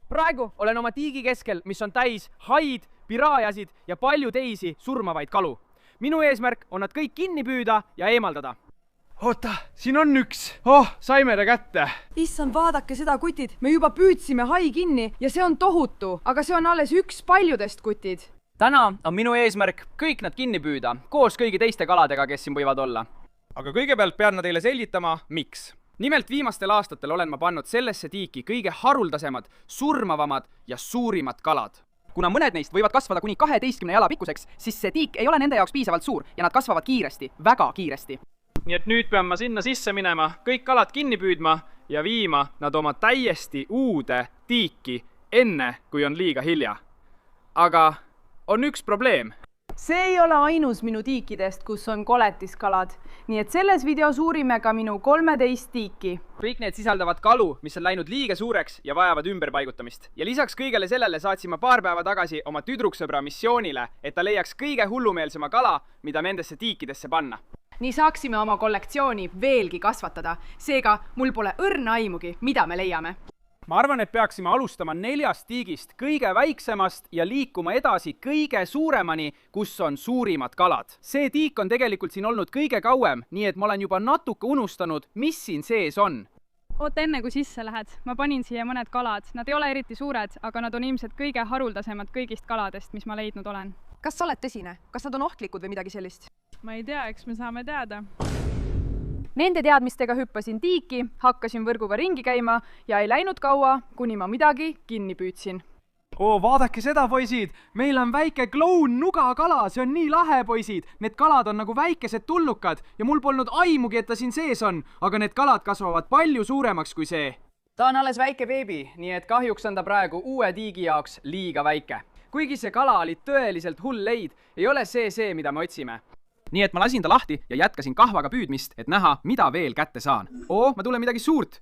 praegu olen oma tiigi keskel, mis on täis haid, piraajasid ja palju teisi surmavaid kalu. Minu eesmärk on nad kõik kinni püüda ja eemaldada. Oota, siin on üks. Saime ta kätte. Issand, vaadake seda, kutid. Me juba püüdsime hai kinni ja see on tohutu, aga see on alles üks paljudest, kutid. Täna on minu eesmärk kõik nad kinni püüda, koos kõigi teiste kaladega, kes siin võivad olla. Aga kõigepealt pean ma teile selgitama, miks. Nimelt viimastel aastatel olen ma pannud sellesse tiiki kõige haruldasemad, surmavamad ja suurimad kalad. Kuna mõned neist võivad kasvada kuni 12 jala pikkuseks, siis see tiik ei ole nende jaoks piisavalt suur ja nad kasvavad kiiresti, väga kiiresti. Nii et nüüd pean ma sinna sisse minema, kõik kalad kinni püüdma ja viima nad oma täiesti uude tiiki enne, kui on liiga hilja. Aga on üks probleem. See ei ole ainus minu tiikidest, kus on koletiskalad. Nii et selles videos uurime ka minu 13 tiiki. Kõik need sisaldavad kalu, mis on läinud liiga suureks ja vajavad ümberpaigutamist. Ja lisaks kõigele sellele saatsin ma paar päeva tagasi oma tüdruksõbra missioonile, et ta leiaks kõige hullumeelsema kala, mida nendesse tiikidesse panna. Nii saaksime oma kollektsiooni veelgi kasvatada. Seega mul pole õrna aimugi, mida me leiame. Ma arvan, et peaksime alustama 4 tiigist kõige väiksemast ja liikuma edasi kõige suuremani, kus on suurimad kalad. See tiik on tegelikult siin olnud kõige kauem, nii et ma olen juba natuke unustanud, mis siin sees on. Oota enne, kui sisse lähed. Ma panin siia mõned kalad. Nad ei ole eriti suured, aga nad on ilmselt kõige haruldasemad kõigist kaladest, mis ma leidnud olen. Kas sa oled tõsine? Kas nad on ohtlikud või midagi sellist? Ma ei tea, eks me saame teada. Nende teadmistega hüppasin tiiki, hakkasin võrguga ringi käima ja ei läinud kaua, kuni ma midagi kinni püüdsin. Vaadake seda, poisid! Meil on väike kloun-nugakala, see on nii lahe, poisid! Need kalad on nagu väikesed tullukad ja mul polnud aimugi, et ta siin sees on, aga need kalad kasvavad palju suuremaks kui see. Ta on alles väike beebi, nii et kahjuks on ta praegu uue tiigi jaoks liiga väike. Kuigi see kala oli tõeliselt hull leid, ei ole see, mida me otsime. Nii et ma lasin ta lahti ja jätkasin kahvaga püüdmist, et näha, mida veel kätte saan. Ma tulen midagi suurt.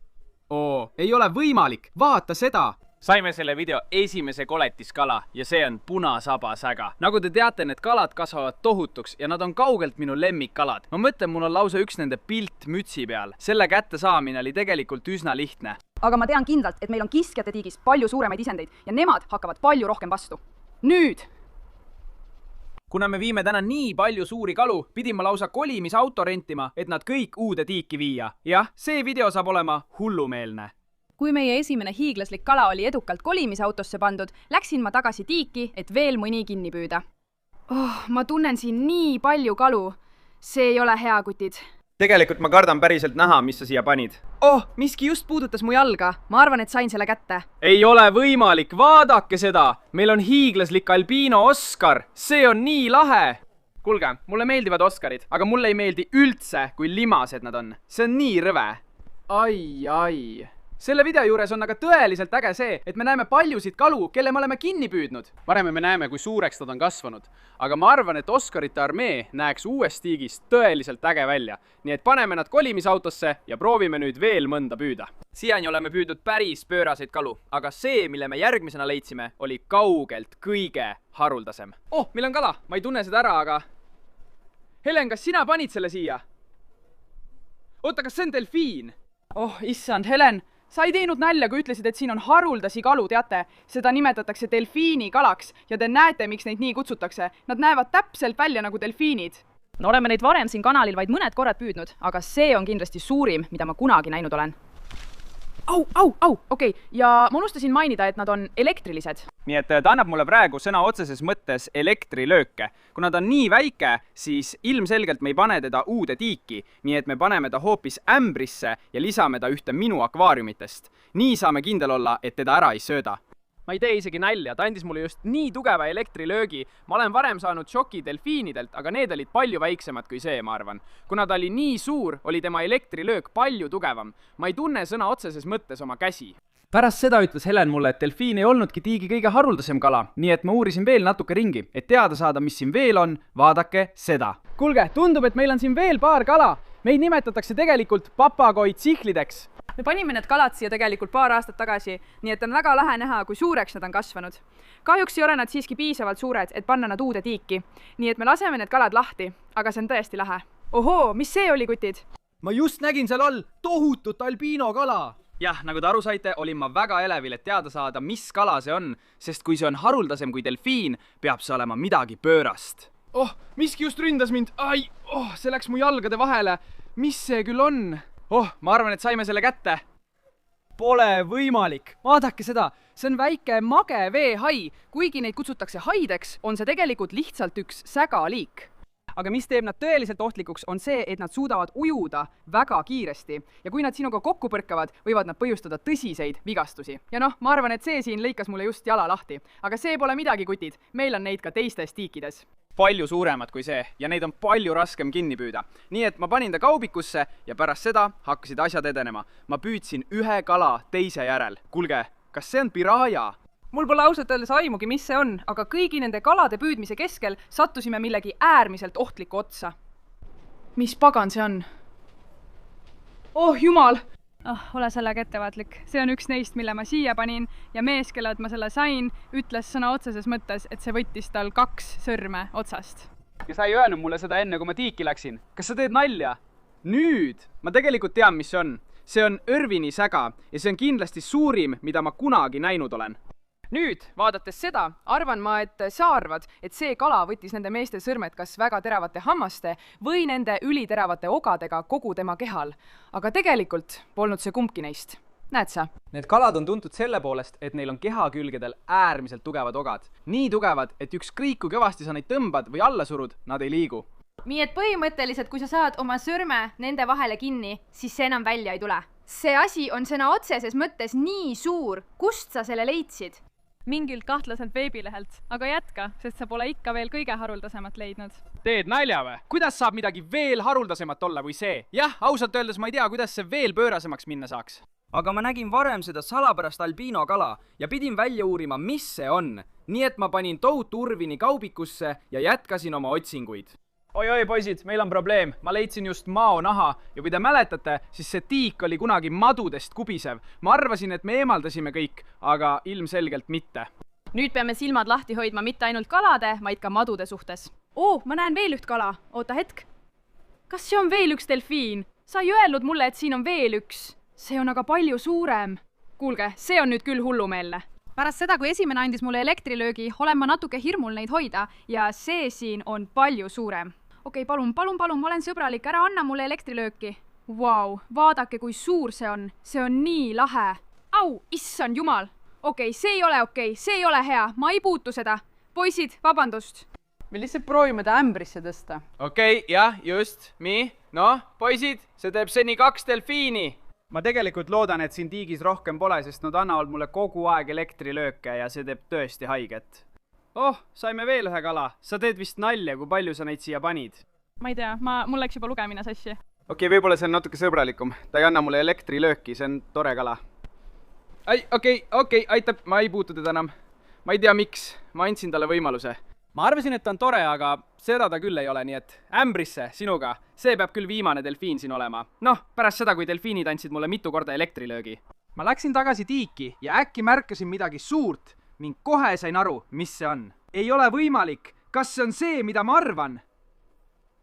Ei ole võimalik, vaata seda! Saime selle video esimese koletiskala ja see on punasabasäga. Nagu te teate, need kalad kasvavad tohutuks ja nad on kaugelt minu lemmikkalad. Ma mõtlen, mul on lausa üks nende pilt mütsi peal. Selle kätte saamine oli tegelikult üsna lihtne. Aga ma tean kindlalt, et meil on kiskjate tiigis palju suuremaid isendeid ja nemad hakkavad palju rohkem vastu. Nüüd! Kuna me viime täna nii palju suuri kalu, pidin ma lausa kolimisauto rentima, et nad kõik uude tiiki viia. Jah, see video saab olema hullumeelne. Kui meie esimene hiiglaslik kala oli edukalt kolimisautosse pandud, läksin ma tagasi tiiki, et veel mõni kinni püüda. Ma tunnen siin nii palju kalu. See ei ole hea, kutid. Tegelikult ma kardan päriselt näha, mis sa siia panid. Miski just puudutas mu jalga. Ma arvan, et sain selle kätte. Ei ole võimalik, vaadake seda! Meil on hiiglaslik albiino Oskar. See on nii lahe! Kuulge, mulle meeldivad Oskarid, aga mulle ei meeldi üldse, kui limased nad on. See on nii rõve. Ai. Selle video juures on aga tõeliselt äge see, et me näeme paljusid kalu, kelle me oleme kinni püüdnud. Varem me näeme, kui suureks nad on kasvanud. Aga ma arvan, et Oskarite armee näeks uuest tiigist tõeliselt äge välja. Nii et paneme nad kolimisautosse ja proovime nüüd veel mõnda püüda. Siiani oleme püüdnud päris pööraseid kalu, aga see, mille me järgmisena leidsime, oli kaugelt kõige haruldasem. Meil on kala. Ma ei tunne seda ära, aga... Helen, kas sina panid selle siia? Oota, kas see on delfiin? Issand, Helen! Sa ei teinud nalja, kui ütlesid, et siin on haruldasi kalu, teate. Seda nimetatakse delfiini kalaks ja te näete, miks neid nii kutsutakse. Nad näevad täpselt välja nagu delfiinid. No oleme neid varem siin kanalil vaid mõned korrad püüdnud, aga see on kindlasti suurim, mida ma kunagi näinud olen. Okei. Ja ma unustasin mainida, et nad on elektrilised. Nii et ta annab mulle praegu sõna otseses mõttes elektrilööke. Kuna ta on nii väike, siis ilmselgelt me ei pane teda uude tiiki, nii et me paneme ta hoopis ämbrisse ja lisame ta ühte minu akvaariumitest. Nii saame kindel olla, et teda ära ei sööda. Ma ei tee isegi nalja, ta andis mulle just nii tugeva elektrilöögi. Ma olen varem saanud šoki delfiinidelt, aga need olid palju väiksemad kui see, ma arvan. Kuna ta oli nii suur, oli tema elektrilöök palju tugevam. Ma ei tunne sõna otseses mõttes oma käsi. Pärast seda ütles Helen mulle, et delfiin ei olnudki tiigi kõige haruldasem kala, nii et ma uurisin veel natuke ringi, et teada saada, mis siin veel on. Vaadake seda. Kuulge, tundub, et meil on siin veel paar kala. Meid nimetatakse tegelikult papagoid tsihklideks. Me panime need kalad siia tegelikult paar aastat tagasi, nii et on väga lahe näha, kui suureks nad on kasvanud. Kahjuks ei ole nad siiski piisavalt suured, et panna nad uude tiiki. Nii et me laseme need kalad lahti, aga see on tõesti lahe. Mis see oli, kutid? Ma just nägin seal all tohutut albiino kala. jah, nagu te aru saite, olin ma väga elevil, et teada saada, mis kala see on, sest kui see on haruldasem kui delfiin, peab see olema midagi pöörast. Oh, miski just ründas mind. Ai, see läks mu jalgade vahele. Mis see küll on? Oh, ma arvan, et saime selle kätte. Pole võimalik. Vaadake seda. See on väike mage veehai. Kuigi neid kutsutakse haideks, on see tegelikult lihtsalt üks sägaliik. Aga mis teeb nad tõeliselt ohtlikuks, on see, et nad suudavad ujuda väga kiiresti ja kui nad sinuga kokku põrkavad, võivad nad põhjustada tõsiseid vigastusi. Ja noh, ma arvan, et see siin lõikas mulle just jala lahti. Aga see pole midagi, kutid. Meil on neid ka teistes tiikides. Palju suuremad kui see ja neid on palju raskem kinni püüda. Nii et ma panin ta kaubikusse ja pärast seda hakkasid asjad edenema. Ma püüdsin ühe kala teise järel. Kuulge, kas see on piraaja? Mul pole ausalt öeldes aimugi, mis see on, aga kõigi nende kalade püüdmise keskel sattusime millegi äärmiselt ohtliku otsa. Mis pagan see on? Oh, jumal! Ole sellega ettevaatlik. See on üks neist, mille ma siia panin ja mees, kellelt ma selle sain, ütles sõna otseses mõttes, et see võttis tal 2 sõrme otsast. Ja sa ei öelnud mulle seda enne, kui ma tiiki läksin. Kas sa teed nalja? Nüüd! Ma tegelikult tean, mis see on. See on Irvini säga ja see on kindlasti suurim, mida ma kunagi näinud olen. Nüüd, vaadates seda, arvan ma, et sa arvad, et see kala võttis nende meeste sõrmed kas väga teravate hammaste või nende üliteravate ogadega kogu tema kehal. Aga tegelikult polnud see kumbki neist. Näed sa? Need kalad on tuntud selle poolest, et neil on kehakülgedel äärmiselt tugevad ogad. Nii tugevad, et ükskõik kui kõvasti sa neid tõmbad või alla surud, nad ei liigu. Nii et põhimõtteliselt, kui sa saad oma sõrme nende vahele kinni, siis see enam välja ei tule. See asi on sõna otseses mõttes nii suur. Kust sa selle leidsid? Mingilt kahtlaselt veebilehelt, aga jätka, sest sa pole ikka veel kõige haruldasemat leidnud. Teed nalja või? Kuidas saab midagi veel haruldasemat olla kui see? Jah, ausalt öeldes ma ei tea, kuidas see veel pöörasemaks minna saaks. Aga ma nägin varem seda salapärast albiino kala ja pidin välja uurima, mis see on. Nii et ma panin tohutu Irvini kaubikusse ja jätkasin oma otsinguid. Oi, poisid, meil on probleem. Ma leidsin just mao naha ja kui te mäletate, siis see tiik oli kunagi madudest kubisev. Ma arvasin, et me eemaldasime kõik, aga ilmselgelt mitte. Nüüd peame silmad lahti hoidma mitte ainult kalade, vaid ka madude suhtes. Ma näen veel üht kala. Oota hetk. Kas see on veel üks delfiin? Sa ei öelnud mulle, et siin on veel üks. See on aga palju suurem. Kuulge, see on nüüd küll hullumeelne. Pärast seda, kui esimene andis mulle elektrilöögi, olen ma natuke hirmul neid hoida ja see siin on palju suurem. Okei, palun, ma olen sõbralik, ära anna mulle elektrilööki. Vau, vaadake, kui suur see on. See on nii lahe. Au, issand jumal. Okei, see ei ole hea, ma ei puutu seda. Poisid, vabandust. Me lihtsalt proovime ta ämbrisse tõsta. Okei, jah, just. Noh, poisid, see teeb seni 2 delfiini. Ma tegelikult loodan, et siin tiigis rohkem pole, sest nad annavad mulle kogu aeg elektrilööke ja see teeb tõesti haiget. Saime veel ühe kala. Sa teed vist nalja, kui palju sa neid siia panid? Ma ei tea, mul läks juba lugemine sassi. Okei, võib-olla see on natuke sõbralikum. Ta ei anna mulle elektrilööki, see on tore kala. Okei, aitab, ma ei puutu teda enam. Ma ei tea, miks. Ma andsin talle võimaluse. Ma arvasin, et ta on tore, aga seda ta küll ei ole, nii et ämbrisse sinuga. See peab küll viimane delfiin siin olema. Noh, pärast seda, kui delfiinid andsid mulle mitu korda elektrilöögi. Ma läksin tagasi tiiki ja äkki märkasin midagi suurt ning kohe sain aru, mis see on. Ei ole võimalik. Kas see on see, mida ma arvan?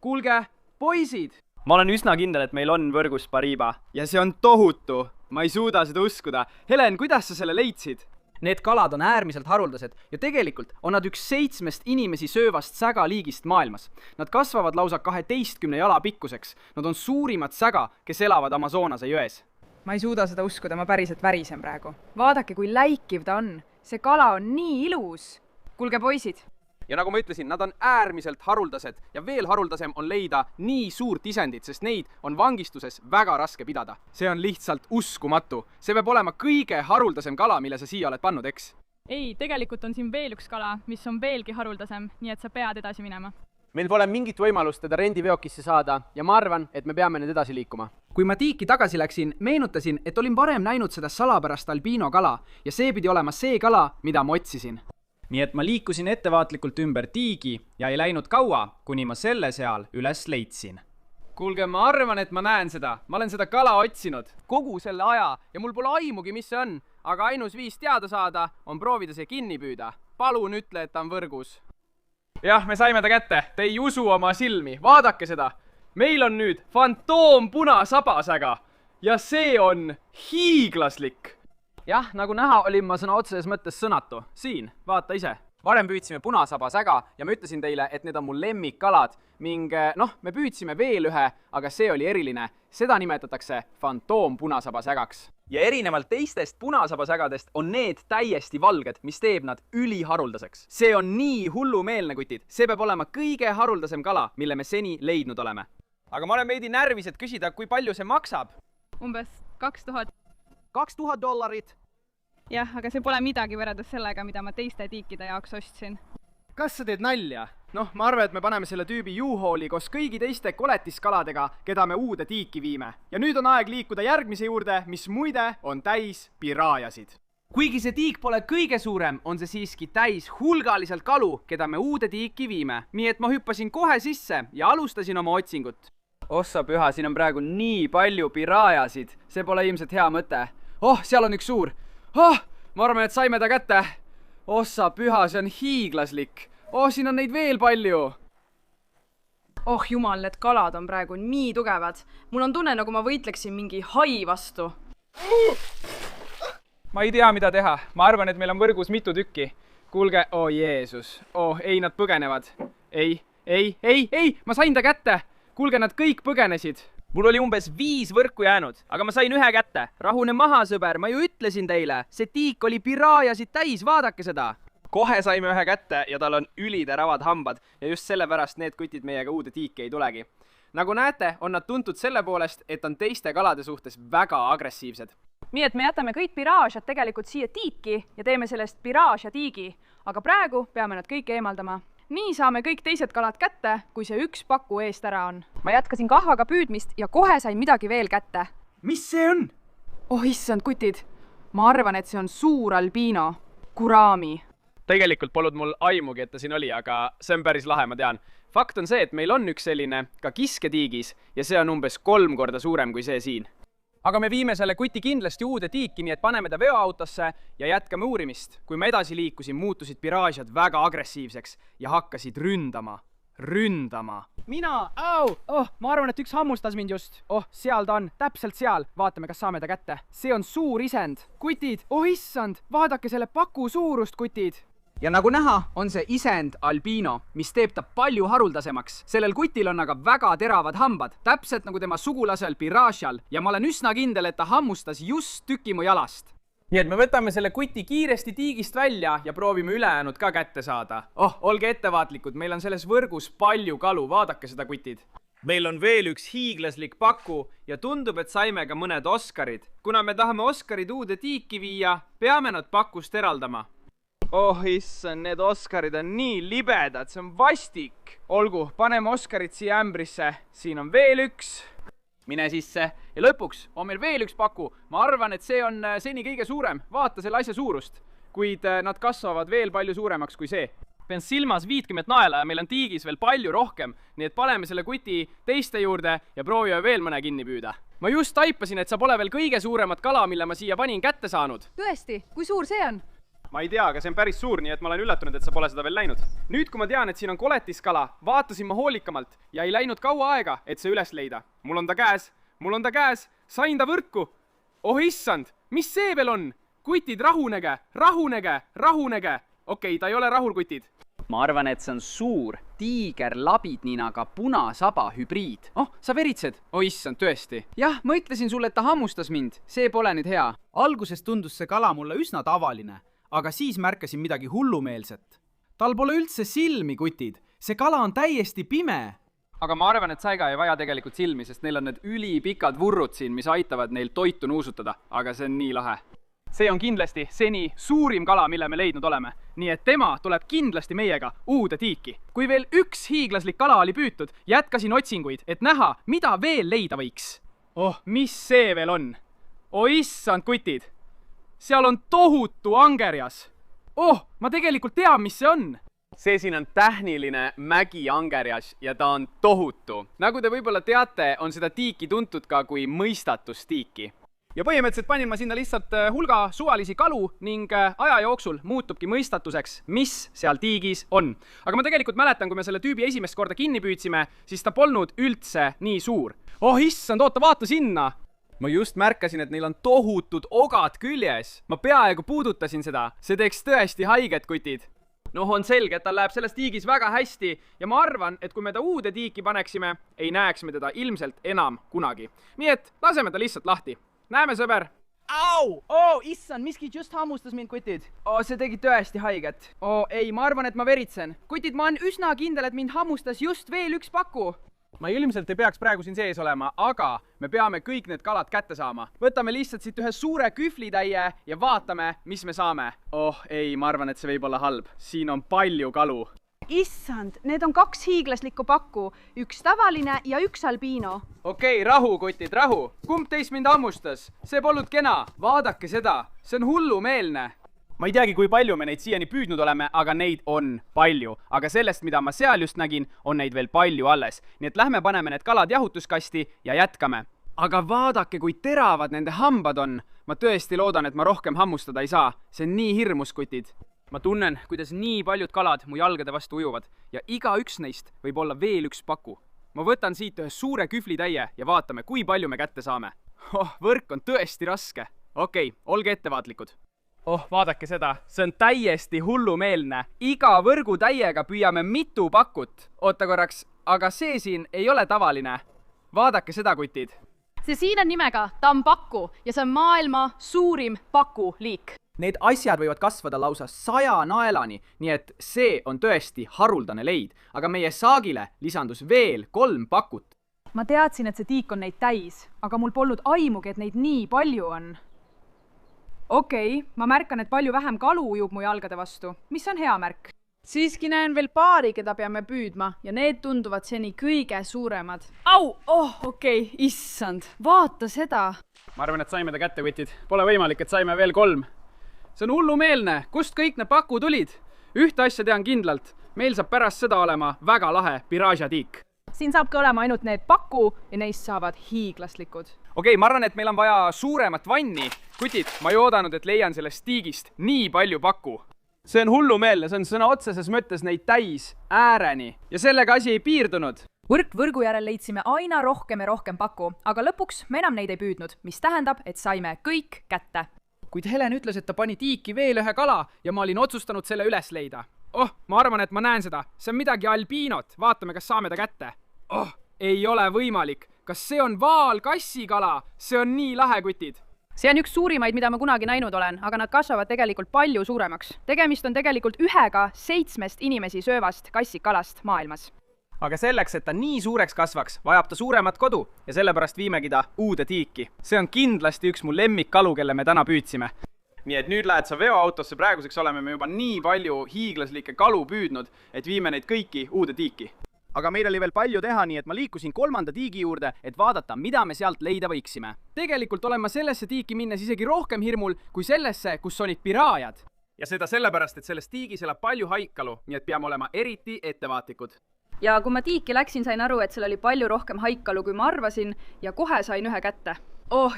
Kuulge, poisid! Ma olen üsna kindel, et meil on võrgus pariba. Ja see on tohutu. Ma ei suuda seda uskuda. Helen, kuidas sa selle leidsid? Need kalad on äärmiselt haruldased ja tegelikult on nad üks 7 inimesi söövast sägaliigist maailmas. Nad kasvavad lausa 12 jala pikkuseks. Nad on suurimad säga, kes elavad Amazonase jões. Ma ei suuda seda uskuda, ma päriselt värisen praegu. Vaadake, kui läikiv ta on. See kala on nii ilus. Kuulge, poisid. Ja nagu ma ütlesin, nad on äärmiselt haruldased ja veel haruldasem on leida nii suurt isendit, sest neid on vangistuses väga raske pidada. See on lihtsalt uskumatu. See peab olema kõige haruldasem kala, mille sa siia oled pannud, eks? Ei, tegelikult on siin veel üks kala, mis on veelgi haruldasem, nii et sa pead edasi minema. Meil pole mingit võimalust teda rendiveokisse saada ja ma arvan, et me peame nüüd edasi liikuma. Kui ma tiiki tagasi läksin, meenutasin, et olin varem näinud seda salapärast albiino kala ja see pidi olema see kala, mida ma otsisin. Nii et ma liikusin ettevaatlikult ümber tiigi ja ei läinud kaua, kuni ma selle seal üles leidsin. Kuulge, ma arvan, et ma näen seda. Ma olen seda kala otsinud kogu selle aja ja mul pole aimugi, mis see on. Aga ainus viis teada saada on proovida see kinni püüda. Palun ütle, et ta on võrgus. Jah, me saime ta kätte. Te ei usu oma silmi. Vaadake seda. Meil on nüüd fantoom punasabasäga. ja see on hiiglaslik. jah, nagu näha, olin ma sõna otseses mõttes sõnatu. siin, vaata ise. varem püüdsime punasabasäga ja ma ütlesin teile, et need on mul lemmikkalad ning me püüdsime veel ühe, aga see oli eriline. Seda nimetatakse fantoompunasabasägaks. ja erinevalt teistest punasabasägadest on need täiesti valged, mis teeb nad üliharuldaseks. see on nii hullumeelne, kutid. See peab olema kõige haruldasem kala, mille me seni leidnud oleme. aga ma olen veidi närvis, et küsida, kui palju see maksab. umbes 2000. $2000. jah, aga see pole midagi võrreldes sellega, mida ma teiste tiikide jaoks ostsin. kas sa teed nalja? noh, ma arvan, et me paneme selle tüübi U-Hauli koos kõigi teiste koletiskaladega, keda me uude tiiki viime. ja nüüd on aeg liikuda järgmise juurde, mis muide on täis piraajasid. kuigi see tiik pole kõige suurem, on see siiski täis hulgaliselt kalu, keda me uude tiiki viime. nii et ma hüppasin kohe sisse ja alustasin oma otsingut. ossa püha, siin on praegu nii palju piraajasid. see pole ilmselt hea mõte. oh, seal on üks suur. oh, ma arvan, et saime ta kätte. ossa püha, see on hiiglaslik. oh, siin on neid veel palju. oh jumal, need kalad on praegu nii tugevad. mul on tunne, nagu ma võitleksin mingi hai vastu. ma ei tea, mida teha. ma arvan, et meil on võrgus mitu tükki. kuulge, oo Jeesus. oh, ei, nad põgenevad. ei, ma sain ta kätte. kuulge, nad kõik põgenesid. mul oli umbes 5 võrku jäänud, aga ma sain ühe kätte. rahune maha, sõber, ma ju ütlesin teile. see tiik oli piraajasid täis, vaadake seda. kohe saime ühe kätte ja tal on üliteravad hambad ja just sellepärast need kutid meiega uude tiiki ei tulegi. nagu näete, on nad tuntud selle poolest, et on teiste kalade suhtes väga agressiivsed. nii et me jätame kõik piraažad tegelikult siia tiiki ja teeme sellest piraažia tiigi, aga praegu peame nad kõik eemaldama. nii saame kõik teised kalad kätte, kui see üks paku eest ära on. ma jätkasin kahvaga püüdmist ja kohe sain midagi veel kätte. mis see on? oh issand, kutid, ma arvan, et see on suur albiino, guraami. tegelikult polnud mul aimugi, et ta siin oli, aga see on päris lahe, ma tean. fakt on see, et meil on üks selline ka kisketiigis ja see on umbes 3 korda suurem kui see siin. aga me viime selle kuti kindlasti uude tiiki, nii et paneme ta veoautosse ja jätkame uurimist. kui ma edasi liikusin, muutusid piraažiad väga agressiivseks ja hakkasid ründama. mina, ma arvan, et üks hammustas mind just. oh, seal ta on, täpselt seal. vaatame, kas saame ta kätte. see on suur isend. kutid, oh issand, vaadake selle paku suurust, kutid. ja nagu näha, on see isend albiino, mis teeb ta palju haruldasemaks. sellel kutil on aga väga teravad hambad, täpselt nagu tema sugulasel piraažial ja ma olen üsna kindel, et ta hammustas just tüki mu jalast. nii et me võtame selle kuti kiiresti tiigist välja ja proovime ülejäänud ka kätte saada. oh, olge ettevaatlikud, meil on selles võrgus palju kalu, vaadake seda, kutid. meil on veel üks hiiglaslik paku ja tundub, et saime ka mõned Oscarid. kuna me tahame Oscarid uude tiiki viia, peame nad pakust eraldama. oh issand, need Oscarid on nii libedad, see on vastik. olgu, paneme Oscarid siia ämbrisse. siin on veel üks. mine sisse. ja lõpuks on meil veel üks paku. ma arvan, et see on seni kõige suurem. vaata selle asja suurust. kuid nad kasvavad veel palju suuremaks kui see. pean silmas 50 naela ja meil on tiigis veel palju rohkem. nii et paneme selle kuti teiste juurde ja proovime veel mõne kinni püüda. ma just taipasin, et sa pole veel kõige suuremat kala, mille ma siia panin, kätte saanud. tõesti, kui suur see on? ma ei tea, aga see on päris suur, nii et ma olen üllatunud, et sa pole seda veel näinud. nüüd, kui ma tean, et siin on koletiskala, vaatasin ma hoolikamalt ja ei läinud kaua aega, et see üles leida. mul on ta käes, sain ta võrku. oh issand, mis see veel on? kutid, rahunege. okei, ta ei ole rahul, kutid. ma arvan, et see on suur tiiger-labidninaga punasaba hübriid. oh, sa veritsed? oh issand, tõesti. jah, ma ütlesin sulle, et ta hammustas mind. see pole nüüd hea. alguses tundus see kala mulle üsna tavaline, aga siis märkasin midagi hullumeelset. tal pole üldse silmi, kutid. see kala on täiesti pime. aga ma arvan, et säiga ei vaja tegelikult silmi, sest neil on need ülipikad vurrud siin, mis aitavad neil toitu nuusutada. aga see on nii lahe. see on kindlasti seni suurim kala, mille me leidnud oleme. nii et tema tuleb kindlasti meiega uude tiiki. kui veel üks hiiglaslik kala oli püütud, jätkasin otsinguid, et näha, mida veel leida võiks. oh, mis see veel on? oh issand, kutid! seal on tohutu angerjas. oh, ma tegelikult tean, mis see on. see siin on tähniline mägiangerjas ja ta on tohutu. nagu te võib-olla teate, on seda tiiki tuntud ka kui mõistatustiiki. ja põhimõtteliselt panin ma sinna lihtsalt hulga suvalisi kalu ning aja jooksul muutubki mõistatuseks, mis seal tiigis on. aga ma tegelikult mäletan, kui me selle tüübi esimest korda kinni püüdsime, siis ta polnud üldse nii suur. oh issand, oota, vaata sinna! ma just märkasin, et neil on tohutud ogad küljes. Ma peaaegu puudutasin seda. See teeks tõesti haiget, kutid. Noh, on selge, et tal läheb selles tiigis väga hästi ja ma arvan, et kui me ta uude tiiki paneksime, ei näeks me teda ilmselt enam kunagi. Nii et laseme ta lihtsalt lahti. Näeme, sõber! Au! Issand, miski just hammustas mind, kutid. See tegi tõesti haiget. Ei, ma arvan, et ma veritsen. Kutid, ma olen üsna kindel, et mind hammustas just veel üks paku. Ma ilmselt ei peaks praegu siin sees olema, aga me peame kõik need kalad kätte saama. Võtame lihtsalt siit ühe suure kühvlitäie ja vaatame, mis me saame. Ei, ma arvan, et see võib olla halb. Siin on palju kalu. Issand, need on 2 hiiglaslikku pakku. Üks tavaline ja üks albiino. Okei, rahu, kutid, rahu. Kumb teist mind hammustas? See polnud kena. Vaadake seda. See on hullumeelne. Ma ei teagi, kui palju me neid siiani püüdnud oleme, aga neid on palju. Aga sellest, mida ma seal just nägin, on neid veel palju alles. Nii et lähme paneme need kalad jahutuskasti ja jätkame. Aga vaadake, kui teravad nende hambad on. Ma tõesti loodan, et ma rohkem hammustada ei saa. See on nii hirmus, kutid. Ma tunnen, kuidas nii paljud kalad mu jalgade vastu ujuvad ja iga üks neist võib olla veel üks paku. Ma võtan siit ühe suure kühvlitäie ja vaatame, kui palju me kätte saame. Võrk on tõesti raske. Okei, olge ettevaatlikud. Vaadake seda, see on täiesti hullumeelne. Iga võrgutäiega püüame mitu pakut. Oota korraks, aga see siin ei ole tavaline. Vaadake seda, kutid. See siin on nimega tambaku ja see on maailma suurim pakuliik. Need asjad võivad kasvada lausa 100 naelani, nii et see on tõesti haruldane leid. Aga meie saagile lisandus veel 3 pakut. Ma teadsin, et see tiik on neid täis, aga mul polnud aimugi, et neid nii palju on. Okei, ma märkan, et palju vähem kalu ujub mu jalgade vastu, mis on hea märk. Siiski näen veel paari, keda peame püüdma ja need tunduvad seni kõige suuremad. Okei, issand, vaata seda. Ma arvan, et saime ta kätte, kutid. Pole võimalik, et saime veel 3. See on hullumeelne. Kust kõik need paku tulid? Ühte asja tean kindlalt. Meil saab pärast seda olema väga lahe Piraža tiik. Siin saabki olema ainult need paku ja neist saavad hiiglaslikud. Okei, ma arvan, et meil on vaja suuremat vanni. Kutid, ma ei oodanud, et leian sellest tiigist nii palju paku. See on hullumeelne, see on sõna otseses mõttes neid täis ääreni. Ja sellega asi ei piirdunud. Võrk võrgu järel leidsime aina rohkem ja rohkem paku, aga lõpuks me enam neid ei püüdnud, mis tähendab, et saime kõik kätte. Kuid Helen ütles, et ta pani tiiki veel ühe kala ja ma olin otsustanud selle üles leida. Ma arvan, et ma näen seda. See on midagi albiinot. Vaatame, kas saame ta kätte. Ei ole võimalik. Kas see on vaalkassikala? See on nii lahe, kutid. See on üks suurimaid, mida ma kunagi näinud olen, aga nad kasvavad tegelikult palju suuremaks. Tegemist on tegelikult 7 inimesi söövast kassikalast maailmas. Aga selleks, et ta nii suureks kasvaks, vajab ta suuremat kodu ja sellepärast viimegi ta uude tiiki. See on kindlasti üks mu lemmikkalu, kelle me täna püüdsime. Nii et nüüd lähed sa veoautosse, praeguseks oleme me juba nii palju hiiglaslikke kalu püüdnud, et viime neid kõiki uude tiiki. Aga meil oli veel palju teha, nii et ma liikusin 3. tiigi juurde, et vaadata, mida me sealt leida võiksime. Tegelikult olen ma sellesse tiiki minnes isegi rohkem hirmul kui sellesse, kus olid piraajad. Ja seda sellepärast, et selles tiigis elab palju haikalu, nii et peame olema eriti ettevaatlikud. Ja kui ma tiiki läksin, sain aru, et seal oli palju rohkem haikalu, kui ma arvasin ja kohe sain ühe kätte.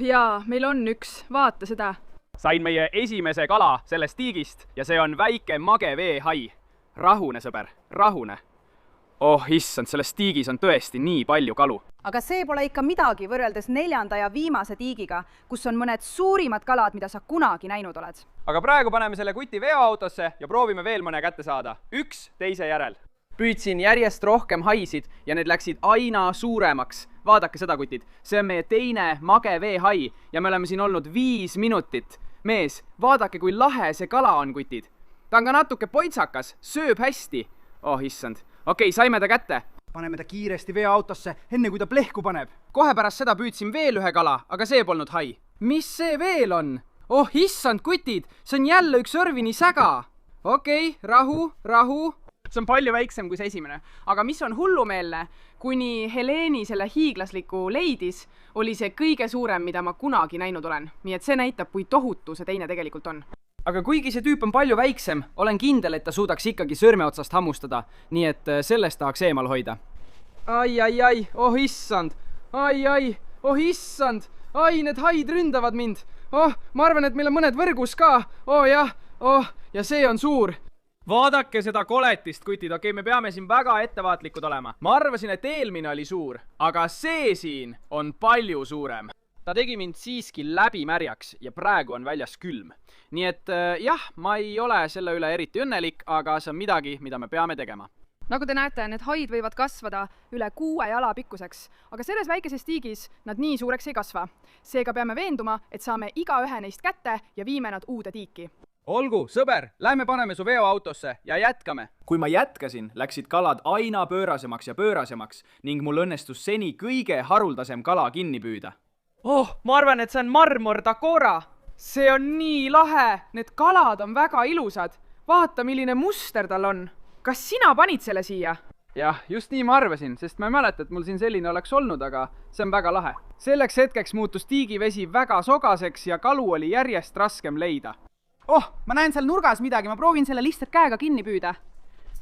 Jaa, meil on üks, vaata seda. Sain meie esimese kala sellest tiigist ja see on väike mageveehai. Rahune, sõber, rahune. Issand, selles tiigis on tõesti nii palju kalu. Aga see pole ikka midagi võrreldes 4. ja viimase tiigiga, kus on mõned suurimad kalad, mida sa kunagi näinud oled. Aga praegu paneme selle kuti veoautosse ja proovime veel mõne kätte saada. Üks teise järel. Püüdsin järjest rohkem haisid ja need läksid aina suuremaks. Vaadake seda, kutid. See on meie teine mageveehai ja me oleme siin olnud 5 minutit. Mees, vaadake, kui lahe see kala on, kutid. Ta on ka natuke pointsakas, sööb hästi. Issand. Okei, saime ta kätte. Paneme ta kiiresti veoautosse, enne kui ta plehku paneb. Kohe pärast seda püüdsin veel ühe kala, aga see polnud hai. Mis see veel on? Issand, kutid, see on jälle üks õrvini säga. Okei, rahu. See on palju väiksem kui see esimene. Aga mis on hullumeelne, kuni Heleni selle hiiglasliku leidis, oli see kõige suurem, mida ma kunagi näinud olen. Nii et see näitab, kui tohutu see teine tegelikult on. Aga kuigi see tüüp on palju väiksem, olen kindel, et ta suudaks ikkagi sõrme otsast hammustada, nii et sellest tahaks eemal hoida. Ai, issand, issand, need haid ründavad mind. Ma arvan, et meil on mõned võrgus ka. Ja see on suur. Vaadake seda koletist, kutid, okei, me peame siin väga ettevaatlikud olema. Ma arvasin, et eelmine oli suur, aga see siin on palju suurem. ta tegi mind siiski läbimärjaks ja praegu on väljas külm. Nii et jah, ma ei ole selle üle eriti õnnelik, aga see on midagi, mida me peame tegema. Nagu te näete, need haid võivad kasvada üle 6 jala pikkuseks, aga selles väikeses tiigis nad nii suureks ei kasva. Seega peame veenduma, et saame igaühe neist kätte ja viime nad uude tiiki. Olgu, sõber, lähme paneme su veoautosse ja jätkame. Kui ma jätkasin, läksid kalad aina pöörasemaks ja pöörasemaks ning mul õnnestus seni kõige haruldasem kala kinni püüda. Oh, ma arvan, et see on marmor Dakora. See on nii lahe, need kalad on väga ilusad. Vaata, milline muster tal on. Kas sina panid selle siia? Jah, just nii ma arvasin, sest ma ei mäleta, et mul siin selline oleks olnud, aga see on väga lahe. Selleks hetkeks muutus tiigivesi väga sogaseks ja kalu oli järjest raskem leida. Oh, ma näen seal nurgas midagi, ma proovin selle lihtsalt käega kinni püüda.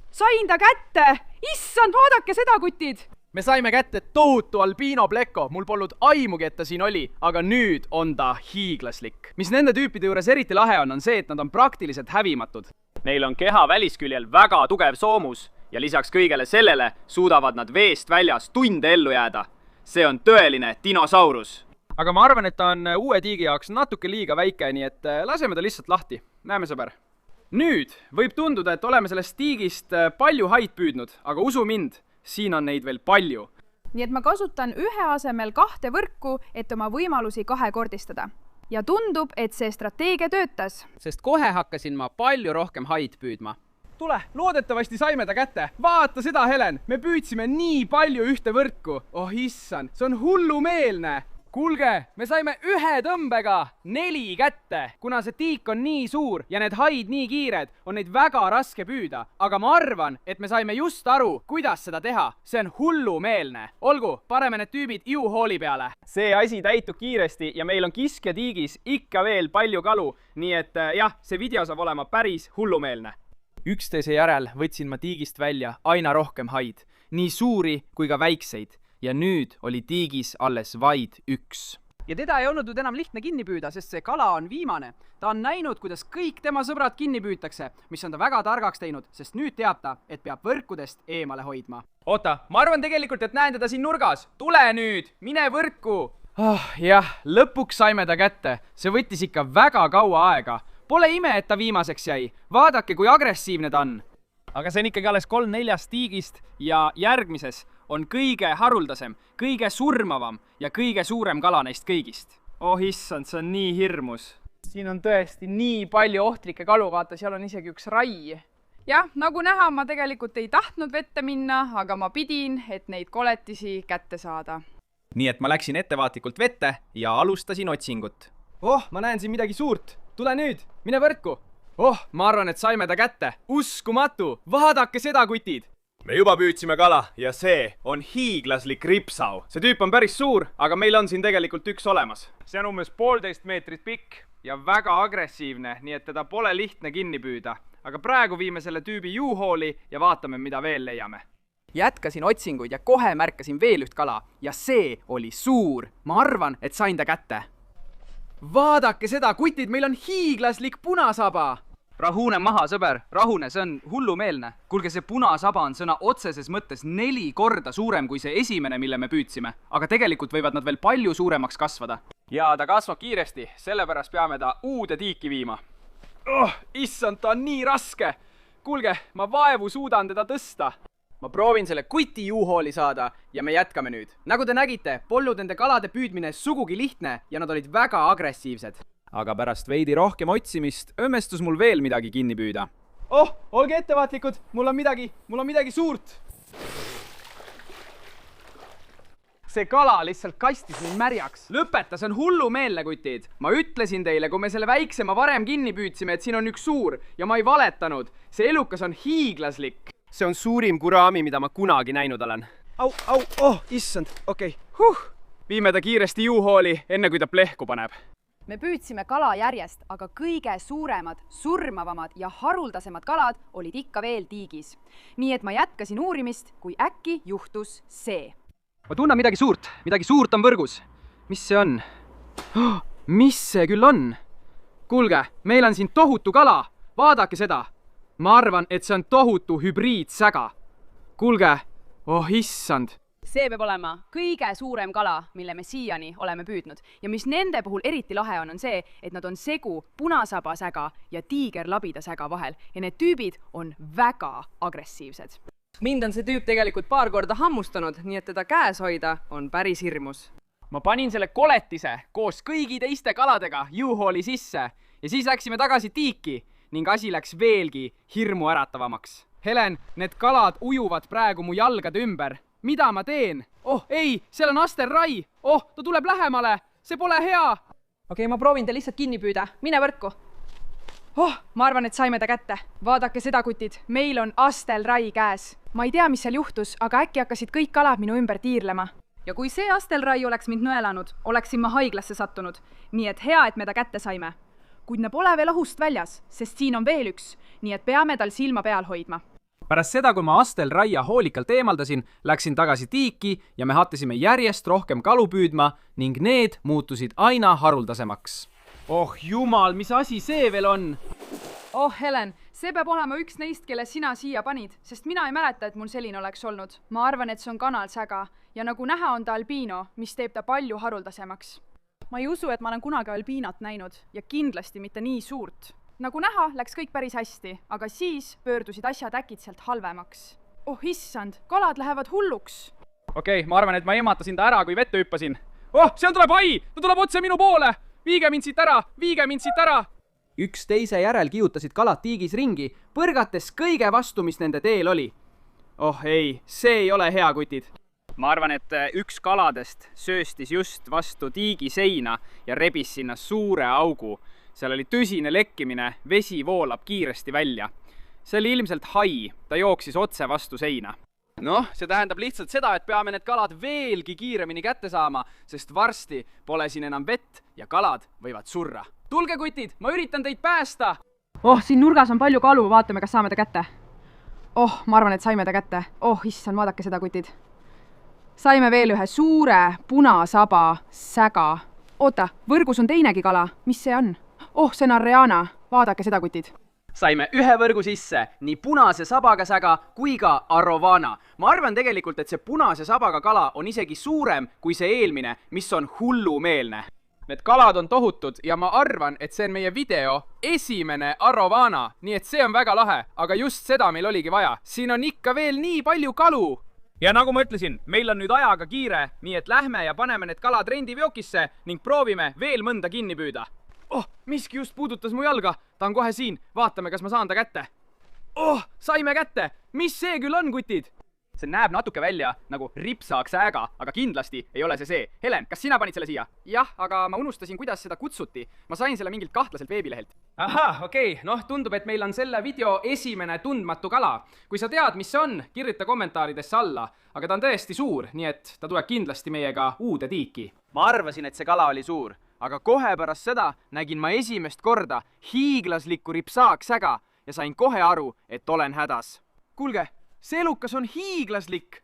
Sain ta kätte! Issand, vaadake seda, kutid! Me saime kätte tohutu albiino pleko, mul polnud aimugi, et ta siin oli, aga nüüd on ta hiiglaslik. Mis nende tüüpide juures eriti lahe on see, et nad on praktiliselt hävimatud. Neil on keha välisküljel väga tugev soomus ja lisaks kõigele sellele suudavad nad veest väljas tunde ellu jääda. See on tõeline dinosaurus. Aga ma arvan, et ta on uue tiigi jaoks natuke liiga väike, nii et laseme ta lihtsalt lahti. Näeme, sõber. Nüüd võib tunduda, et oleme sellest tiigist palju haid püüdnud, aga usu mind, siin on neid veel palju. Nii et ma kasutan ühe asemel 2 võrku, et oma võimalusi kahekordistada. Ja tundub, et see strateegia töötas. Sest kohe hakkasin ma palju rohkem haid püüdma. Tule, loodetavasti saime ta kätte. Vaata seda, Helen, me püüdsime nii palju ühte võrku. Oh issan, see on hullumeelne. Kuulge, me saime ühe tõmbega 4 kätte. Kuna see tiik on nii suur ja need haid nii kiired, on neid väga raske püüda. Aga ma arvan, et me saime just aru, kuidas seda teha. See on hullumeelne. Olgu, pareme need tüübid U-hooli peale. See asi täitub kiiresti ja meil on kiskjatiigis ikka veel palju kalu. Nii et jah, see video saab olema päris hullumeelne. Üksteise järel võtsin ma tiigist välja aina rohkem haid. Nii suuri kui ka väikseid. Ja nüüd oli tiigis alles vaid 1. Ja teda ei olnud nüüd enam lihtne kinni püüda, sest see kala on viimane. Ta on näinud, kuidas kõik tema sõbrad kinni püütakse, mis on ta väga targaks teinud, sest nüüd teab ta, et peab võrkudest eemale hoidma. Oota, ma arvan tegelikult, et näen teda siin nurgas. Tule nüüd, mine võrku! Jah, lõpuks saime ta kätte. See võttis ikka väga kaua aega. Pole ime, et ta viimaseks jäi. Vaadake, kui agressiivne ta on. Aga see on ikkagi alles 3/4 tiigist ja järgmises on kõige haruldasem, kõige surmavam ja kõige suurem kala neist kõigist. Oh issand, see on nii hirmus. Siin on tõesti nii palju ohtlikke kalu, vaata, seal on isegi üks rai. Jah, nagu näha, ma tegelikult ei tahtnud vette minna, aga ma pidin, et neid koletisi kätte saada. Nii et ma läksin ettevaatlikult vette ja alustasin otsingut. Oh, ma näen siin midagi suurt. Tule nüüd, mine võrku. Oh, ma arvan, et saime ta kätte. Uskumatu! Vaadake seda, kutid! Me juba püüdsime kala ja see on hiiglaslik ripsau. See tüüp on päris suur, aga meil on siin tegelikult üks olemas. See on umbes 1,5 meetrit pikk ja väga agressiivne, nii et teda pole lihtne kinni püüda. Aga praegu viime selle tüübi U-hooli ja vaatame, mida veel leiame. Jätkasin otsinguid ja kohe märkasin veel üht kala ja see oli suur. Ma arvan, et sain ta kätte. Vaadake seda, kutid, meil on hiiglaslik punasaba! Rahune maha, sõber, rahune, see on hullumeelne. Kuulge, see punasaba on sõna otseses mõttes 4 korda suurem kui see esimene, mille me püüdsime. Aga tegelikult võivad nad veel palju suuremaks kasvada. Ja ta kasvab kiiresti, sellepärast peame ta uude tiiki viima. Oh, issand, ta on nii raske! Kuulge, ma vaevu suudan teda tõsta. Ma proovin selle kuti U-hooli saada ja me jätkame nüüd. Nagu te nägite, polnud nende kalade püüdmine sugugi lihtne ja nad olid väga agressiivsed. Aga pärast veidi rohkem otsimist õmestus mul veel midagi kinni püüda. Oh, olge ettevaatlikud, mul on midagi suurt. See kala lihtsalt kastis mind märjaks. Lõpeta, see on hullumeelne, kutid. Ma ütlesin teile, kui me selle väiksema varem kinni püüdsime, et siin on üks suur ja ma ei valetanud. See elukas on hiiglaslik. See on suurim gurami, mida ma kunagi näinud olen. Oh, issand, okei. Viime ta kiiresti U-hooli, enne kui ta plehku paneb. Me püüdsime kala järjest, aga kõige suuremad, surmavamad ja haruldasemad kalad olid ikka veel tiigis. Nii et ma jätkasin uurimist, kui äkki juhtus see. Ma tunnen midagi suurt on võrgus. Mis see on? Mis see küll on? Kuulge, meil on siin tohutu kala. Vaadake seda. Ma arvan, et see on tohutu hübriidsäga. Kuulge, oh issand. see peab olema kõige suurem kala, mille me siiani oleme püüdnud. Ja mis nende puhul eriti lahe on see, et nad on segu punasabasäga ja tiigerlabidasäga vahel ja need tüübid on väga agressiivsed. Mind on see tüüp tegelikult paar korda hammustanud, nii et teda käes hoida on päris hirmus. Ma panin selle koletise koos kõigi teiste kaladega U-Hauli sisse ja siis läksime tagasi tiiki ning asi läks veelgi hirmu äratavamaks. Helen, need kalad ujuvad praegu mu jalgade ümber. Mida ma teen? Oh ei, seal on asterrai. Oh, ta tuleb lähemale. See pole hea. Okei, ma proovin te lihtsalt kinni püüda. Mine võrku. Oh, ma arvan, et saime ta kätte. Vaadake seda, kutid. Meil on astelrai käes. Ma ei tea, mis seal juhtus, aga äkki hakkasid kõik kalad minu ümber tiirlema. Ja kui see astelrai oleks mind nõelanud, oleksin ma haiglasse sattunud. Nii et hea, et me ta kätte saime. Kuid ne pole veel ohust väljas, sest siin on veel üks, nii et peame tal silma peal hoidma. Pärast seda, kui ma astelraia hoolikalt eemaldasin, läksin tagasi tiiki ja me hakkasime järjest rohkem kalu püüdma ning need muutusid aina haruldasemaks. Oh jumal, mis asi see veel on? Oh Helen, see peab olema üks neist, kelle sina siia panid, sest mina ei mäleta, et mul selline oleks olnud. Ma arvan, et see on kanalsäga ja nagu näha on ta albiino, mis teeb ta palju haruldasemaks. Ma ei usu, et ma olen kunagi albiinat näinud ja kindlasti mitte nii suurt. Nagu näha, läks kõik päris hästi, aga siis pöördusid asjad äkitselt halvemaks. Oh issand, kalad lähevad hulluks. Okei, ma arvan, et ma ehmatasin ta ära, kui vette hüppasin. Oh, seal tuleb hai! Ta tuleb otse minu poole! Viige mind siit ära! Viige mind siit ära! Üks teise järel kiutasid kalad tiigis ringi, põrgates kõige vastu, mis nende teel oli. Oh ei, see ei ole hea, kutid. Ma arvan, et üks kaladest sööstis just vastu tiigi seina ja rebis sinna suure augu. Seal oli tõsine lekkimine, vesi voolab kiiresti välja. See oli ilmselt hai, ta jooksis otse vastu seina. Noh, see tähendab lihtsalt seda, et peame need kalad veelgi kiiremini kätte saama, sest varsti pole siin enam vett ja kalad võivad surra. Tulge, kutid, ma üritan teid päästa! Oh, siin nurgas on palju kalu, vaatame, kas saame ta kätte. Oh, ma arvan, et saime ta kätte. Oh, issand, vaadake seda, kutid. Saime veel ühe suure punasaba säga. Oota, võrgus on teinegi kala. Mis see on? Oh, see on Ariana. Vaadake seda, kutid. Saime ühe võrgu sisse, nii punase sabaga säga kui ka arovana. Ma arvan tegelikult, et see punase sabaga kala on isegi suurem kui see eelmine, mis on hullumeelne. Need kalad on tohutud ja ma arvan, et see on meie video esimene arovana, nii et see on väga lahe, aga just seda meil oligi vaja. Siin on ikka veel nii palju kalu. Ja nagu ma ütlesin, meil on nüüd ajaga kiire, nii et lähme ja paneme need kalad rendiveokisse ning proovime veel mõnda kinni püüda. Oh, miski just puudutas mu jalga. Ta on kohe siin. Vaatame, kas ma saan ta kätte. Oh, saime kätte. Mis see küll on, kutid? See näeb natuke välja nagu ripsaaksäga, aga kindlasti ei ole see see. Helen, kas sina panid selle siia? Jah, aga ma unustasin, kuidas seda kutsuti. Ma sain selle mingilt kahtlaselt veebilehelt. Ahah, okei. Noh, tundub, et meil on selle video esimene tundmatu kala. Kui sa tead, mis see on, kirjuta kommentaaridesse alla. Aga ta on tõesti suur, nii et ta tuleb kindlasti meiega uude tiiki. Ma arvasin, et see kala oli suur. Aga kohe pärast seda nägin ma esimest korda hiiglaslikku ripsaaksäga ja sain kohe aru, et olen hädas. Kuulge, see elukas on hiiglaslik.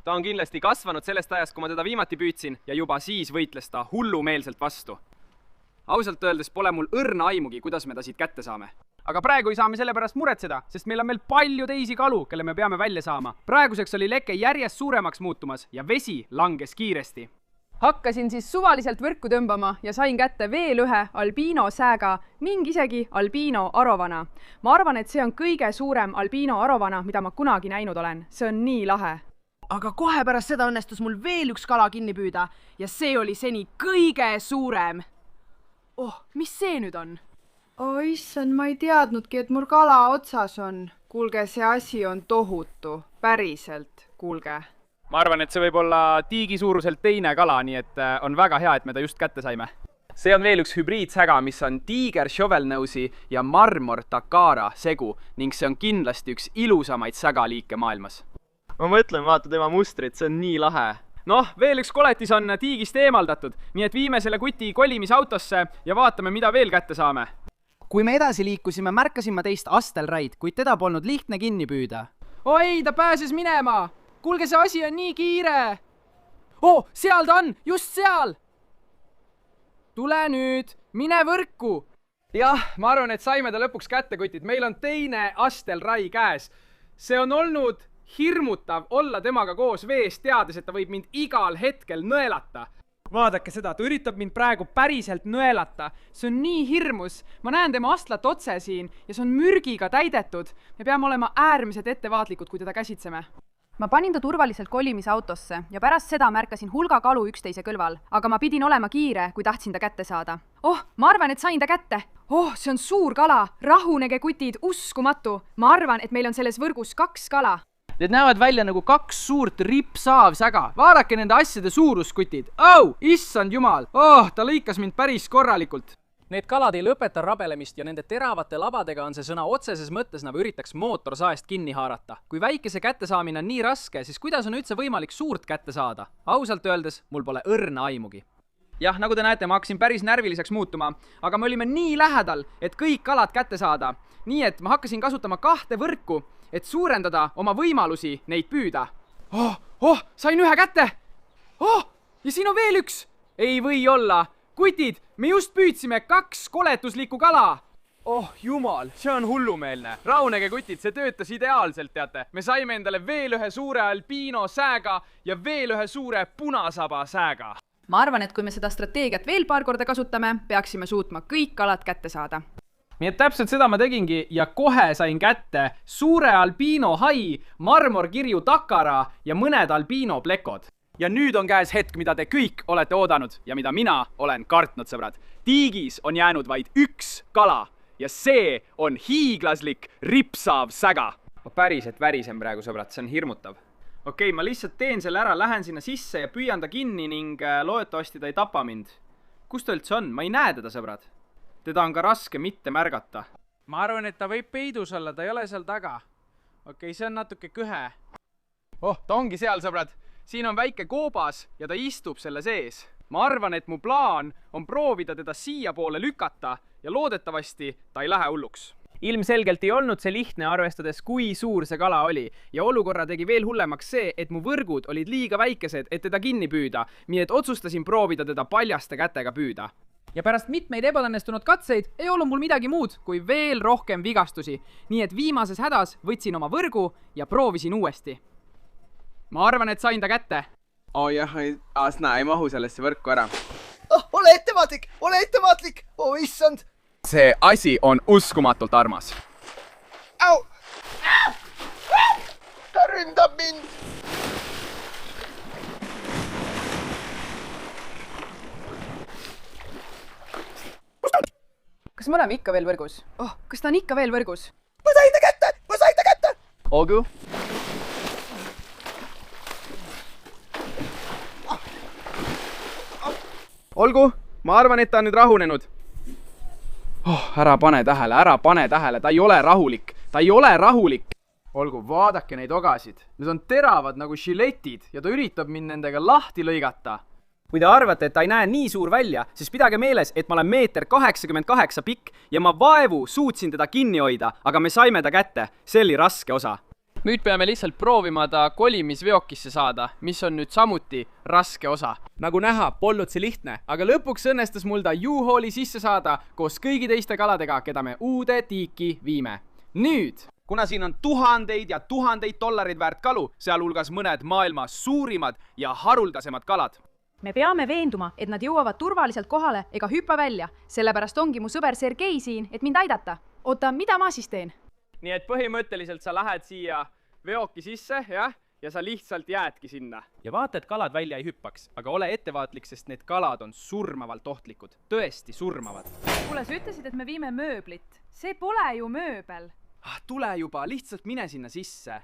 Ta on kindlasti kasvanud sellest ajast, kui ma teda viimati püüdsin ja juba siis võitles ta hullumeelselt vastu. Ausalt öeldes pole mul õrna aimugi, kuidas me ta siit kätte saame. Aga praegu ei saa me selle pärast muretseda, sest meil on veel palju teisi kalu, kelle me peame välja saama. Praeguseks oli leke järjest suuremaks muutumas ja vesi langes kiiresti. Hakkasin siis suvaliselt võrku tõmbama ja sain kätte veel ühe albiino säga ning isegi albiino arovana. Ma arvan, et see on kõige suurem albiino arovana, mida ma kunagi näinud olen. See on nii lahe. Aga kohe pärast seda õnnestus mul veel üks kala kinni püüda ja see oli seni kõige suurem. Oh, mis see nüüd on? Oh, issand, ma ei teadnudki, et mul kala otsas on. Kuulge, see asi on tohutu. Päriselt, kuulge. Ma arvan, et see võib olla tiigi suuruselt teine kala, nii et on väga hea, et me ta just kätte saime. See on veel üks hübriidsäga, mis on tiiger shovelnose ja marmor takara segu ning see on kindlasti üks ilusamaid sägaliike maailmas. Ma mõtlen, vaata tema mustrit, see on nii lahe. Noh, veel üks koletis on tiigist eemaldatud, nii et viime selle kuti kolimisautosse ja vaatame, mida veel kätte saame. Kui me edasi liikusime, märkasin ma teist astelraid, kuid teda polnud lihtne kinni püüda. Oh ei, ta pääses minema! Kuulge, see asi on nii kiire! Oh, seal ta on! Just seal! Tule nüüd! Mine võrku! Jah, ma arvan, et saime ta lõpuks kätte, kutid. Meil on teine astelrai käes. See on olnud hirmutav olla temaga koos vees, teades, et ta võib mind igal hetkel nõelata. Vaadake seda, ta üritab mind praegu päriselt nõelata. See on nii hirmus. Ma näen tema astlat otse siin ja see on mürgiga täidetud. Me peame olema äärmiselt ettevaatlikud, kui teda käsitseme. Ma panin ta turvaliselt kolimisautosse ja pärast seda märkasin hulga kalu üksteise kõrval, aga ma pidin olema kiire, kui tahtsin ta kätte saada. Oh, ma arvan, et sain ta kätte. Oh, see on suur kala. Rahunege, kutid, uskumatu. Ma arvan, et meil on selles võrgus 2 kala. Need näevad välja nagu 2 suurt ripsaavsäga. Vaadake nende asjade suuruskutid. Oh, issand jumal. Oh, ta lõikas mind päris korralikult. Need kalad ei lõpeta rabelemist ja nende teravate labadega on see sõna otseses mõttes, nagu üritaks mootorsaest kinni haarata. Kui väikese kätte saamine on nii raske, siis kuidas on üldse võimalik suurt kätte saada? Ausalt öeldes, mul pole õrna aimugi. Jah, nagu te näete, ma hakkasin päris närviliseks muutuma, aga me olime nii lähedal, et kõik kalad kätte saada. Nii et ma hakkasin kasutama 2 võrku, et suurendada oma võimalusi neid püüda. Sain 1 kätte! Ja siin on veel 1! Ei või olla! Kutid, me just püüdsime 2 koletuslikku kala! Oh jumal, see on hullumeelne. Rahunege, kutid, see töötas ideaalselt, teate. Me saime endale veel 1 suure albiino sääga ja veel 1 suure punasaba sääga. Ma arvan, et kui me seda strateegiat veel paar korda kasutame, peaksime suutma kõik kalad kätte saada. Nii et täpselt seda ma tegingi ja kohe sain kätte suure albiino hai, marmorkirju takara ja mõned albiino plekod. Ja nüüd on käes hetk, mida te kõik olete oodanud ja mida mina olen kartnud, sõbrad. Tiigis on jäänud vaid 1 kala ja see on hiiglaslik ripsaav säga. Ma päriselt värisem praegu, sõbrad, see on hirmutav. Okei, ma lihtsalt teen selle ära, lähen sinna sisse ja püüan ta kinni ning loodetavasti ta ei tapa mind. Kus ta üldse on? Ma ei näe teda, sõbrad. Teda on ka raske mitte märgata. Ma arvan, et ta võib peidus olla, ta ei ole seal taga. Okei, see on natuke kõhe. Ta ongi seal, sõbrad. Siin on väike koobas ja ta istub selle sees. Ma arvan, et mu plaan on proovida teda siia poole lükata ja loodetavasti ta ei lähe hulluks. Ilmselgelt ei olnud see lihtne, arvestades kui suur see kala oli ja olukorra tegi veel hullemaks see, et mu võrgud olid liiga väikesed, et teda kinni püüda, nii et otsustasin proovida teda paljaste kätega püüda. Ja pärast mitmeid ebaõnnestunud katseid ei olnud mul midagi muud kui veel rohkem vigastusi, nii et viimases hädas võtsin oma võrgu ja proovisin uuesti. Ma arvan, et sain ta kätte. Ei mahu sellesse võrku ära. Ole ettevaatlik! Issand! See asi on uskumatult armas. Ta ründab mind! Kas me oleme ikka veel võrgus? Kas ta on ikka veel võrgus? Ma sain ta kätte! Olgu. Olgu, ma arvan, et ta on nüüd rahunenud. Ära pane tähele, ta ei ole rahulik. Olgu, vaadake neid ogasid. Need on teravad nagu žiletid ja ta üritab mind nendega lahti lõigata. Kui te arvate, et ta ei näe nii suur välja, siis pidage meeles, et ma olen 1,88 pikk ja ma vaevu suutsin teda kinni hoida, aga me saime ta kätte. See oli raske osa. Nüüd peame lihtsalt proovima ta kolimisveokisse saada, mis on nüüd samuti raske osa. Nagu näha, polnud see lihtne, aga lõpuks õnnestus mul ta U-Hauli sisse saada koos kõigi teiste kaladega, keda me uude tiiki viime. Nüüd, kuna siin on tuhandeid ja tuhandeid dollareid väärt kalu, sealhulgas mõned maailma suurimad ja haruldasemad kalad. Me peame veenduma, et nad jõuavad turvaliselt kohale ega hüppa välja. Sellepärast ongi mu sõber Sergei siin, et mind aidata. Oota, mida ma siis teen? Nii et põhimõtteliselt sa lähed siia veoki sisse, ja sa lihtsalt jäädki sinna. Ja vaata, et kalad välja ei hüppaks, aga ole ettevaatlik, sest need kalad on surmavalt ohtlikud. Tõesti surmavad. Kuule, sa ütlesid, et me viime mööblit. See pole ju mööbel. Tule juba, lihtsalt mine sinna sisse.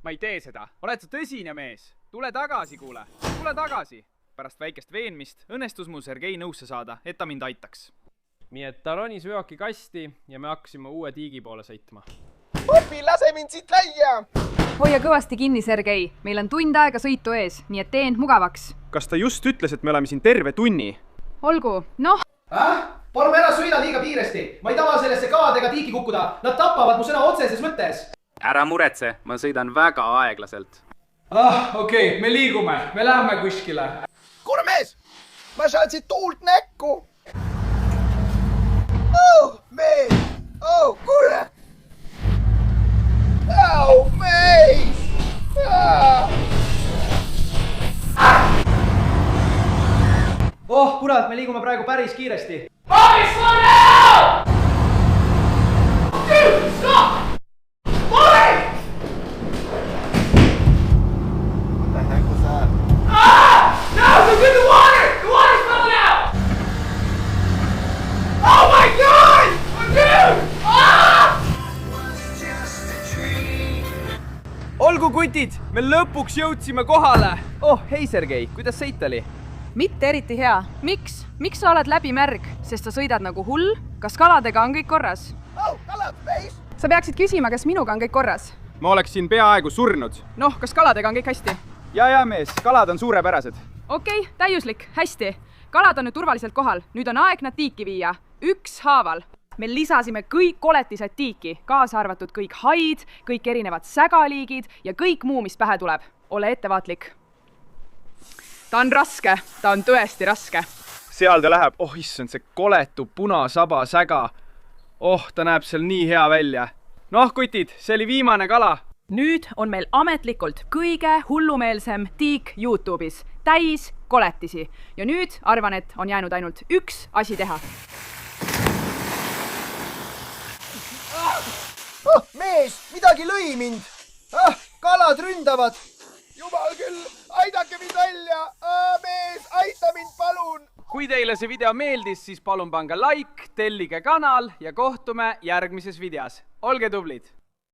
Ma ei tee seda. Oled sa tõsine mees? Tule tagasi, kuule. Tule tagasi. Pärast väikest veenmist õnnestus mul Sergei nõusse saada, et ta mind aitaks. Nii et ta ronis veoki kasti ja me hakkasime uue tiigi poole sõitma. Popi, lase mind siit välja! Hoia kõvasti kinni, Sergei. Meil on tund aega sõitu ees, nii et tee end mugavaks. Kas ta just ütles, et me oleme siin terve tunni? Olgu, noh. Palun ära sõida liiga kiiresti. Ma ei taha sellesse kaadega tiiki kukkuda. Nad tapavad mu sõna otseses mõttes. Ära muretse, ma sõidan väga aeglaselt. Okei, me liigume. Me läheme kuskile. Kuule mees, ma saan siit tuult näkku. Mees, kuule. Mees. oh kurat, me liigume praegu päris kiiresti. Bobby, slow down! Dude, stop! Bobby! What the heck was that? Ah! No, look at the water! The water's coming out! Oh my god! Dude! Ah! olgu, kutid, me lõpuks jõudsime kohale. Oh, hei Sergei, kuidas sõit oli? mitte eriti hea. Miks? Miks sa oled läbimärg? Sest sa sõidad nagu hull? Kas kaladega on kõik korras? Oh, kalad, mees! sa peaksid küsima, kas minuga on kõik korras. ma oleksin peaaegu surnud. noh, kas kaladega on kõik hästi? ja mees, kalad on suurepärased. okei, täiuslik, hästi. kalad on nüüd turvaliselt kohal, nüüd on aeg nad tiiki viia, ükshaaval. me lisasime kõik koletised tiiki, kaasa arvatud kõik haid, kõik erinevad sägaliigid ja kõik muu, mis pähe tuleb. ole ettevaatlik. ta on raske, ta on tõesti raske. seal ta läheb, oh issand, see koletu punasaba säga. oh, ta näeb seal nii hea välja. noh, kutid, see oli viimane kala. nüüd on meil ametlikult kõige hullumeelsem tiik Youtube'is, täis koletisi. ja nüüd arvan, et on jäänud ainult üks asi teha. Oh, mees, midagi lõi mind. Ah, kalad ründavad. Jumal küll, aidake mind välja. Mees, aita mind, palun. kui teile see video meeldis, siis palun pange like, tellige kanal ja kohtume järgmises videos. olge tublid!